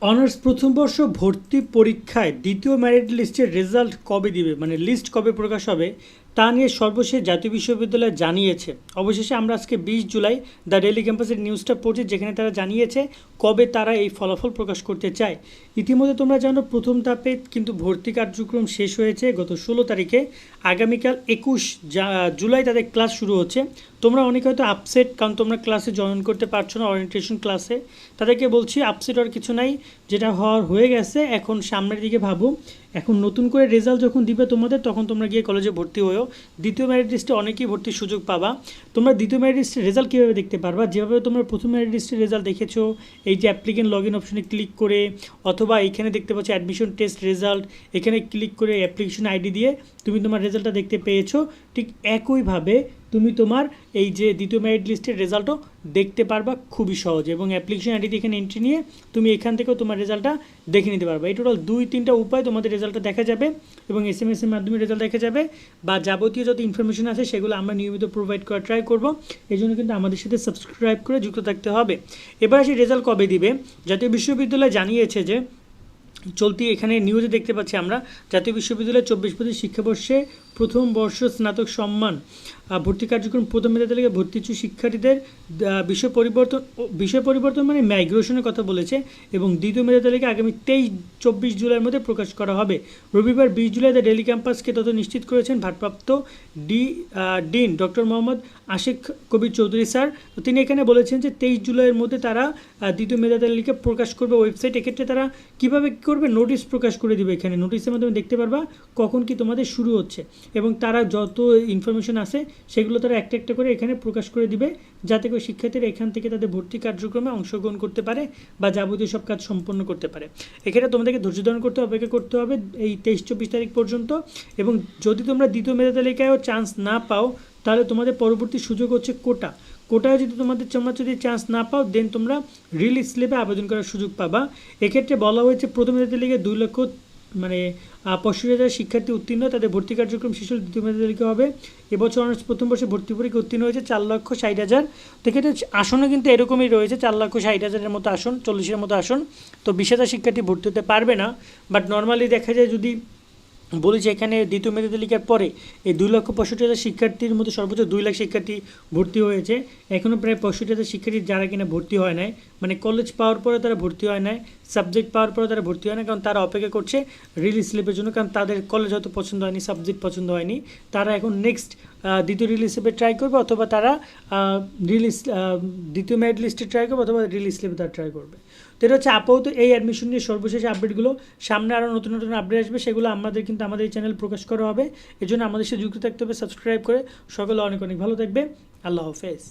Honours প্রথম বর্ষ ভর্তি পরীক্ষায় দ্বিতীয় মেরিট লিস্টের রেজাল্ট কবে দিবে, মানে লিস্ট কবে প্রকাশ হবে তা নিয়ে সর্বশেষ জাতীয় বিশ্ববিদ্যালয় জানিয়েছে। অবশেষে আমরা আজকে 20 জুলাই দ্য ডেইলি ক্যাম্পাসের নিউজটা পড়ছি, যেখানে তারা জানিয়েছে কবে তারা এই ফলাফল প্রকাশ করতে চায়। ইতিমধ্যে তোমরা জানো প্রথম ধাপে কিন্তু ভর্তি কার্যক্রম শেষ হয়েছে গত 16 তারিখে। আগামীকাল 21 জুলাই তাদের ক্লাস শুরু হচ্ছে। তোমরা অনেকে হয়তো আপসেট, কারণ তোমরা ক্লাসে জয়েন করতে পারছো না ওরিয়েন্টেশন ক্লাসে। তাদেরকে বলছি আপসেট হওয়ার কিছু নাই, যেটা হওয়ার হয়ে গেছে। এখন সামনের দিকে ভাবো, এখন নতুন করে রেজাল্ট যখন দিবে তোমাদের, তখন তোমরা গিয়ে কলেজে ভর্তি হয়েও দ্বিতীয় মেরিট লিস্টে অনেকেই ভর্তির সুযোগ পাবা। তোমরা দ্বিতীয় মেরিট লিস্টের রেজাল্ট কীভাবে দেখতে পারবা? যেভাবে তোমরা প্রথম মেরিট লিস্টের রেজাল্ট দেখেছো, এই যে অ্যাপ্লিকেন্ট লগ ইন অপশনে ক্লিক করে, অথবা এখানে দেখতে পাচ্ছ অ্যাডমিশন টেস্ট রেজাল্ট, এখানে ক্লিক করে অ্যাপ্লিকেশন আইডি দিয়ে তুমি তোমার রেজাল্টটা দেখতে পেয়েছো। ঠিক একইভাবে তুমি তোমার এই যে দ্বিতীয় মেরিট লিস্টের রেজাল্টও দেখতে পারবা খুবই সহজে, এবং অ্যাপ্লিকেশন আইডি এখানে এন্ট্রি নিয়ে তুমি এখান থেকেও তোমার রেজাল্টটা দেখে নিতে পারবা। এই টোটাল 2-3টা উপায় তোমাদের রেজাল্টটা দেখা যাবে, এবং SMS এর মাধ্যমে রেজাল্ট দেখা যাবে, বা যাবতীয় যত ইনফরমেশন আছে সেগুলো আমরা নিয়মিত প্রোভাইড করার ট্রাই করব। এই জন্য কিন্তু আমাদের সাথে সাবস্ক্রাইব করে যুক্ত থাকতে হবে। এবার আসি রেজাল্ট কবে দিবে। জাতীয় বিশ্ববিদ্যালয় জানিয়েছে যে চলতি এখানে নিউজে দেখতে পাচ্ছি আমরা, জাতীয় বিশ্ববিদ্যালয় 24-25 শিক্ষাবর্ষে প্রথম বর্ষ স্নাতক সম্মান ভর্তি কার্যক্রম প্রথম মেধা তালিকায় ভর্তি ইচ্ছুক শিক্ষার্থীদের বিষয় পরিবর্তন মানে মাইগ্রেশনের কথা বলেছে, এবং দ্বিতীয় মেধা তালিকা আগামী 23-24 জুলাইয়ের মধ্যে প্রকাশ করা হবে। রবিবার 20 জুলাই দ্য ডেইলি ক্যাম্পাসকে তথ্য নিশ্চিত করেছেন ভারপ্রাপ্ত ডিন ডক্টর মোহাম্মদ আশিক কবির চৌধুরী স্যার। তো তিনি এখানে বলেছেন যে 23 জুলাইয়ের মধ্যে তারা দ্বিতীয় মেধা তালিকা প্রকাশ করবে ওয়েবসাইট। এক্ষেত্রে তারা কীভাবে কী করবে, নোটিশ প্রকাশ করে দেবে। এখানে নোটিশের মাধ্যমে দেখতে পারবা কখন কি তোমাদের শুরু হচ্ছে, এবং তারা যত ইনফরমেশন আছে সেগুলো তারা একটা একটা করে এখানে প্রকাশ করে দিবে, যাতে করে শিক্ষার্থীরা এখান থেকে তাদের ভর্তি কার্যক্রমে অংশগ্রহণ করতে পারে বা যাবতীয় সব কাজ সম্পন্ন করতে পারে। এখানে তোমাদেরকে ধৈর্য ধারণ করতে অপেক্ষা করতে হবে এই 23-24 তারিখ পর্যন্ত, এবং যদি তোমরা দ্বিতীয় মেধা তালিকায়ও চান্স না পাও, তাহলে তোমাদের পরবর্তী সুযোগ হচ্ছে কোটায় যদি তোমরা যদি চান্স না পাও, দেন তোমরা রিলিজ স্লিপে আবেদন করার সুযোগ পাবা। এক্ষেত্রে বলা হয়েছে প্রথম মেধা তালিকায় 2,65,000 শিক্ষার্থী উত্তীর্ণ, তাদের ভর্তি কার্যক্রম শেষ হলে দ্বিতীয় মেধা তালিকা হবে। এবছর অনার্স প্রথম বর্ষে ভর্তি পরীক্ষা উত্তীর্ণ হয়েছে 4,60,000। তো এক্ষেত্রে আসনও কিন্তু এরকমই রয়েছে, 4,60,000-এর মতো আসন, 40-এর মতো আসন। তো 20,000 শিক্ষার্থী ভর্তি হতে পারবে না, বাট নর্মালি দেখা যায় যদি বলি যে এখানে দ্বিতীয় মেধা তালিকার পরে এই 2,65,000 শিক্ষার্থীর মধ্যে সর্বোচ্চ 2 লাখ শিক্ষার্থী ভর্তি হয়েছে। এখনও প্রায় 65,000 শিক্ষার্থী যারা কিনা ভর্তি হয় নাই, মানে কলেজ পাওয়ার পরে তারা ভর্তি হয় নাই, সাবজেক্ট পাওয়ার পরে তারা ভর্তি হয় না, কারণ তারা অপেক্ষা করছে রিলিজ স্লিপের জন্য, কারণ তাদের কলেজ হয়তো পছন্দ হয়নি, সাবজেক্ট পছন্দ হয়নি। তারা এখন নেক্সট দ্বিতীয় রিলিজ স্লিপে ট্রাই করবে, অথবা তারা দ্বিতীয় মেরিট লিস্টে ট্রাই করবে, অথবা রিলিজ স্লিপে তারা ট্রাই করবে। তো এটা হচ্ছে আপাতত এই অ্যাডমিশন নিয়ে সর্বশেষ আপডেটগুলো। সামনে আরও নতুন নতুন আপডেট আসবে, সেগুলো আমাদের কিন্তু আমাদের এই চ্যানেল প্রকাশ করা হবে। এই জন্য আমাদের সাথে যুক্ত থাকতে হবে সাবস্ক্রাইব করে। সকলে অনেক অনেক ভালো থাকবে। আল্লাহ হাফেজ।